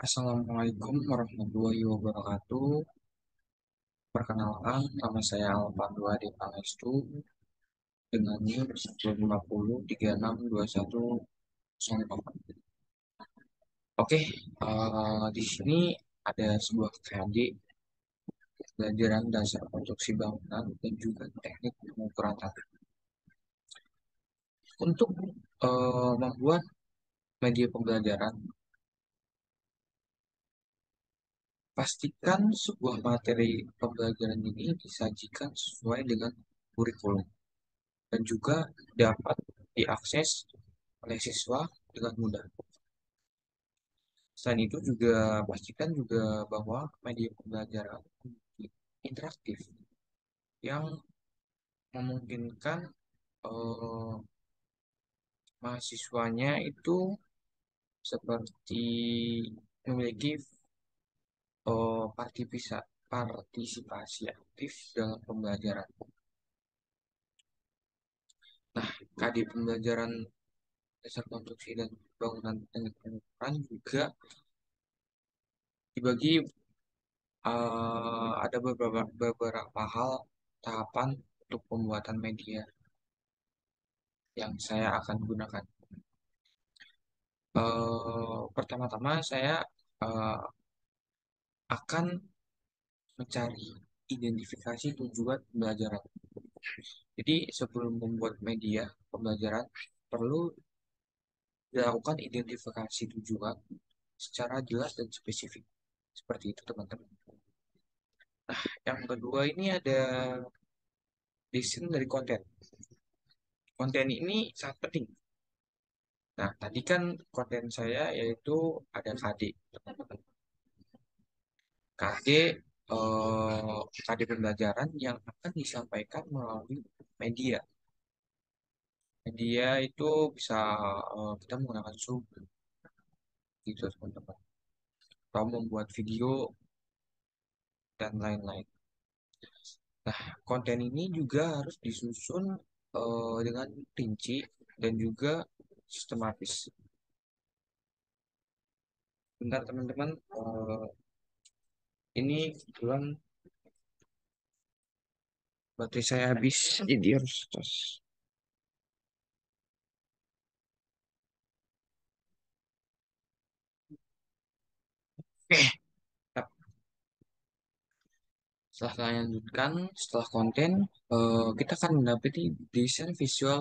Assalamualaikum warahmatullahi wabarakatuh. Perkenalkan, nama saya Alvando Ade Pangestu dengan NIM 150362108. Oke, di sini ada sebuah KD pelajaran dasar konstruksi bangunan dan juga teknik pengukuran tanah. Untuk membuat media pembelajaran, pastikan sebuah materi pembelajaran ini disajikan sesuai dengan kurikulum dan juga dapat diakses oleh siswa dengan mudah. Selain itu juga pastikan juga bahwa media pembelajaran interaktif yang memungkinkan eh, mahasiswanya itu seperti memiliki partisipasi aktif dalam pembelajaran. Nah, KD pembelajaran dasar konstruksi dan bangunan teknik pengukuran juga dibagi ada beberapa hal tahapan untuk pembuatan media yang saya akan gunakan. Pertama-tama saya eh, akan mencari identifikasi tujuan pembelajaran. Jadi sebelum membuat media pembelajaran perlu dilakukan identifikasi tujuan secara jelas dan spesifik. Seperti itu teman-teman. Yang kedua ini ada desain dari konten. Konten ini sangat penting. Nah, tadi kan konten saya yaitu ada KD, teman-teman. KD, KD pembelajaran yang akan disampaikan melalui media. Media itu bisa kita menggunakan Zoom, gitu teman-teman. Atau membuat video dan lain-lain. Nah, konten ini juga harus disusun dengan rinci dan juga sistematis. Bentar teman-teman, ini kebetulan baterai saya habis, jadi harus cas. Oke, setelah saya lanjutkan, setelah konten, kita akan mendapati desain visual.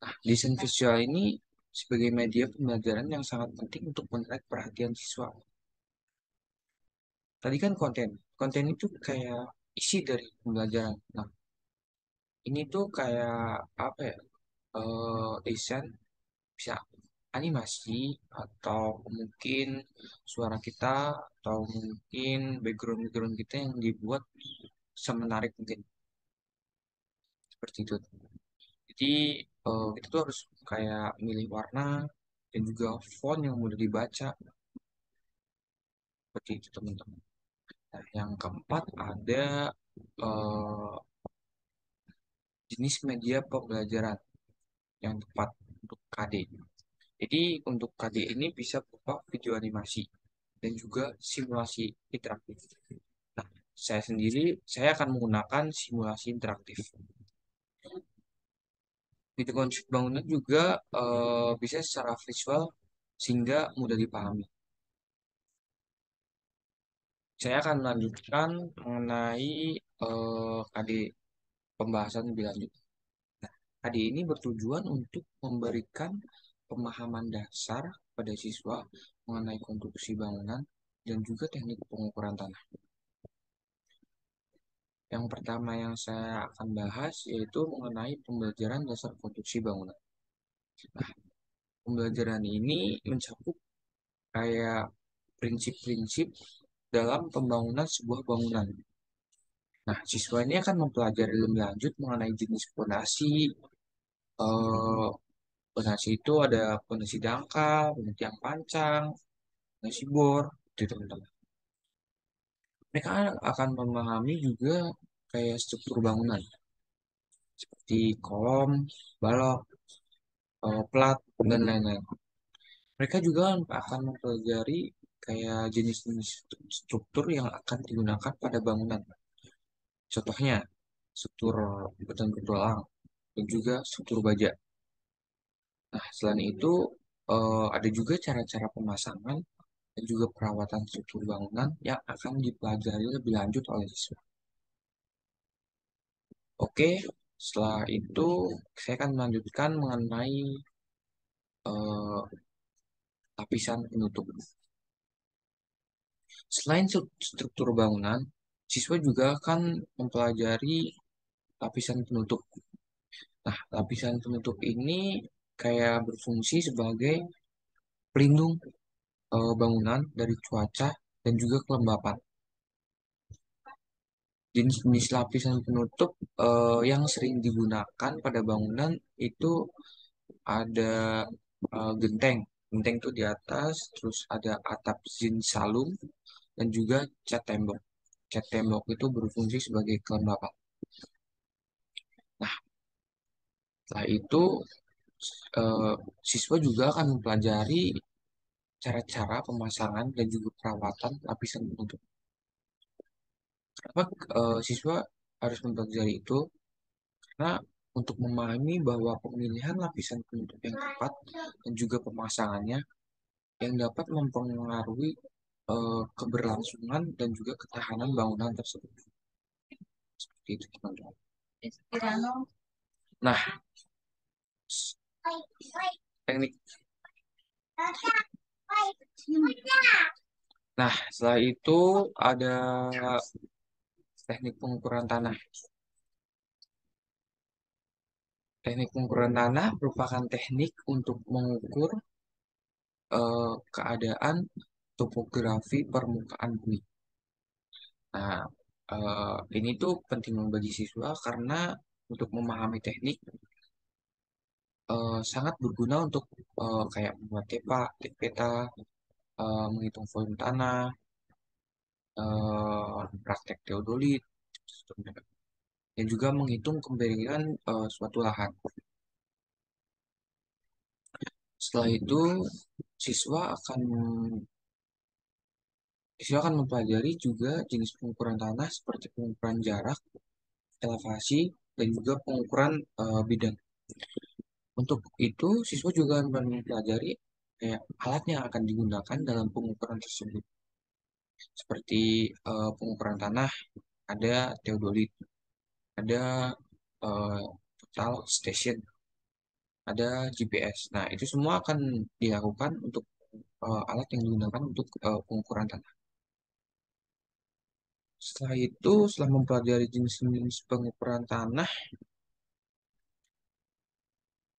Nah, desain visual ini sebagai media pembelajaran yang sangat penting untuk menarik perhatian siswa. Tadi kan konten, konten itu kayak isi dari pembelajaran. Nah, ini tuh kayak apa ya? Desain bisa animasi atau mungkin suara kita atau mungkin background-background kita yang dibuat semenarik mungkin seperti itu. Jadi kita tuh harus kayak milih warna dan juga font yang mudah dibaca seperti itu teman-teman. Nah, yang keempat ada eh, jenis media pembelajaran yang tepat untuk KD. Jadi untuk KD ini bisa berupa video animasi dan juga simulasi interaktif. Nah, saya akan menggunakan simulasi interaktif. Video konsep bangunan juga bisa secara visual sehingga mudah dipahami. Saya akan melanjutkan mengenai KD pembahasan lebih lanjut. KD ini bertujuan untuk memberikan pemahaman dasar pada siswa mengenai konstruksi bangunan dan juga teknik pengukuran tanah. Yang pertama yang saya akan bahas yaitu mengenai pembelajaran dasar konstruksi bangunan. Nah, pembelajaran ini mencakup kayak prinsip-prinsip dalam pembangunan sebuah bangunan. Nah, siswa ini akan mempelajari lebih lanjut mengenai jenis fondasi. Eh, Fondasi itu ada fondasi dangkal, fondasi yang pancang, fondasi bor, gitu teman-teman. Mereka akan memahami juga kayak struktur bangunan seperti kolom, balok, plat, dan lain-lain. Mereka juga akan mempelajari kayak jenis-jenis struktur yang akan digunakan pada bangunan. Contohnya, struktur beton bertulang dan juga struktur baja. Nah, selain itu ada juga cara-cara pemasangan dan juga perawatan struktur bangunan yang akan dipelajari lebih lanjut oleh siswa. Oke, setelah itu saya akan melanjutkan mengenai eh, lapisan penutup. Selain struktur bangunan, siswa juga akan mempelajari lapisan penutup. Nah, lapisan penutup ini kayak berfungsi sebagai pelindung bangunan dari cuaca dan juga kelembapan. Jenis-jenis lapisan penutup yang sering digunakan pada bangunan itu ada genteng. Genteng itu di atas, terus ada atap zin salung, dan juga cat tembok. Cat tembok itu berfungsi sebagai kelembapan. Nah, setelah itu eh, siswa juga akan mempelajari cara-cara pemasangan dan juga perawatan lapisan penutup. Kenapa siswa harus mempelajari itu? Karena untuk memahami bahwa pemilihan lapisan penutup yang tepat dan juga pemasangannya yang dapat mempengaruhi keberlangsungan dan juga ketahanan bangunan tersebut. Seperti itu, teman-teman. Nah, teknik. Nah, setelah itu ada teknik pengukuran tanah. Teknik pengukuran tanah merupakan teknik untuk mengukur keadaan topografi permukaan bumi. Nah, ini tuh penting bagi siswa karena untuk memahami teknik sangat berguna untuk kayak membuat peta, menghitung volume tanah, praktek teodolit, dan juga menghitung kemiringan suatu lahan. Setelah itu, siswa akan siswa akan mempelajari juga jenis pengukuran tanah seperti pengukuran jarak, elevasi, dan juga pengukuran bidang. Untuk itu, siswa juga akan mempelajari kayak alat yang akan digunakan dalam pengukuran tersebut. Seperti pengukuran tanah, ada teodolit, ada eh, total station, ada GPS. Nah, itu semua akan dilakukan untuk alat yang digunakan untuk pengukuran tanah. Setelah itu, setelah mempelajari jenis-jenis pengukuran tanah,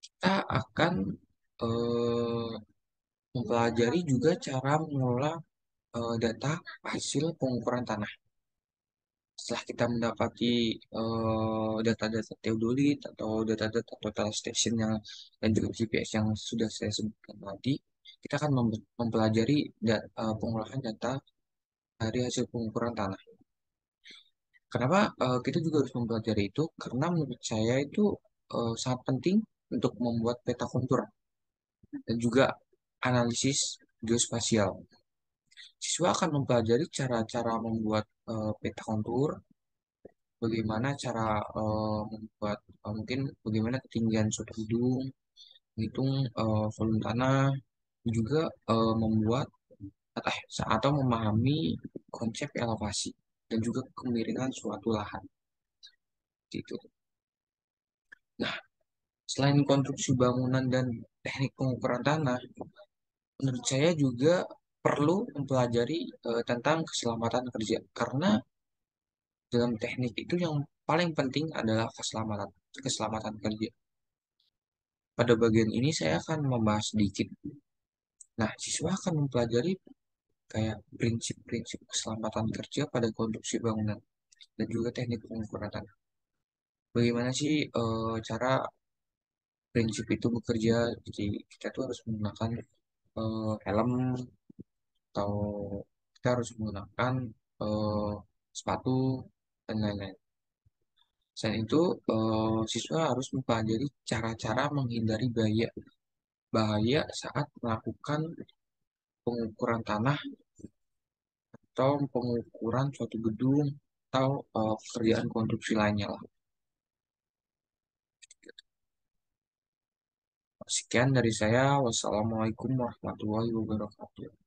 kita akan eh, mempelajari juga cara mengelola data hasil pengukuran tanah. Setelah kita mendapati data-data teodolit atau data-data total station yang dan juga GPS yang sudah saya sebutkan tadi, kita akan mempelajari pengolahan data dari hasil pengukuran tanah. Kenapa kita juga harus mempelajari itu? Karena menurut saya itu sangat penting untuk membuat peta kontur dan juga analisis geospasial. Siswa akan mempelajari cara-cara membuat peta kontur, bagaimana cara membuat mungkin bagaimana ketinggian suatu gedung, menghitung volume tanah, juga membuat atau memahami konsep elevasi dan juga kemiringan suatu lahan. Gitu. Nah, selain konstruksi bangunan dan teknik pengukuran tanah, menurut saya juga perlu mempelajari tentang keselamatan kerja karena dalam teknik itu yang paling penting adalah keselamatan keselamatan kerja. Pada bagian ini saya akan membahas sedikit. Nah, siswa akan mempelajari kayak prinsip-prinsip keselamatan kerja pada konstruksi bangunan dan juga teknik pengukuran tanah. Bagaimana sih cara prinsip itu bekerja? Jadi kita tuh harus menggunakan helm atau kita harus menggunakan eh, sepatu dan lain-lain. Selain itu, siswa harus mempelajari cara-cara menghindari bahaya bahaya saat melakukan pengukuran tanah atau pengukuran suatu gedung atau pekerjaan konstruksi lainnya lah. Sekian dari saya. Wassalamualaikum warahmatullahi wabarakatuh.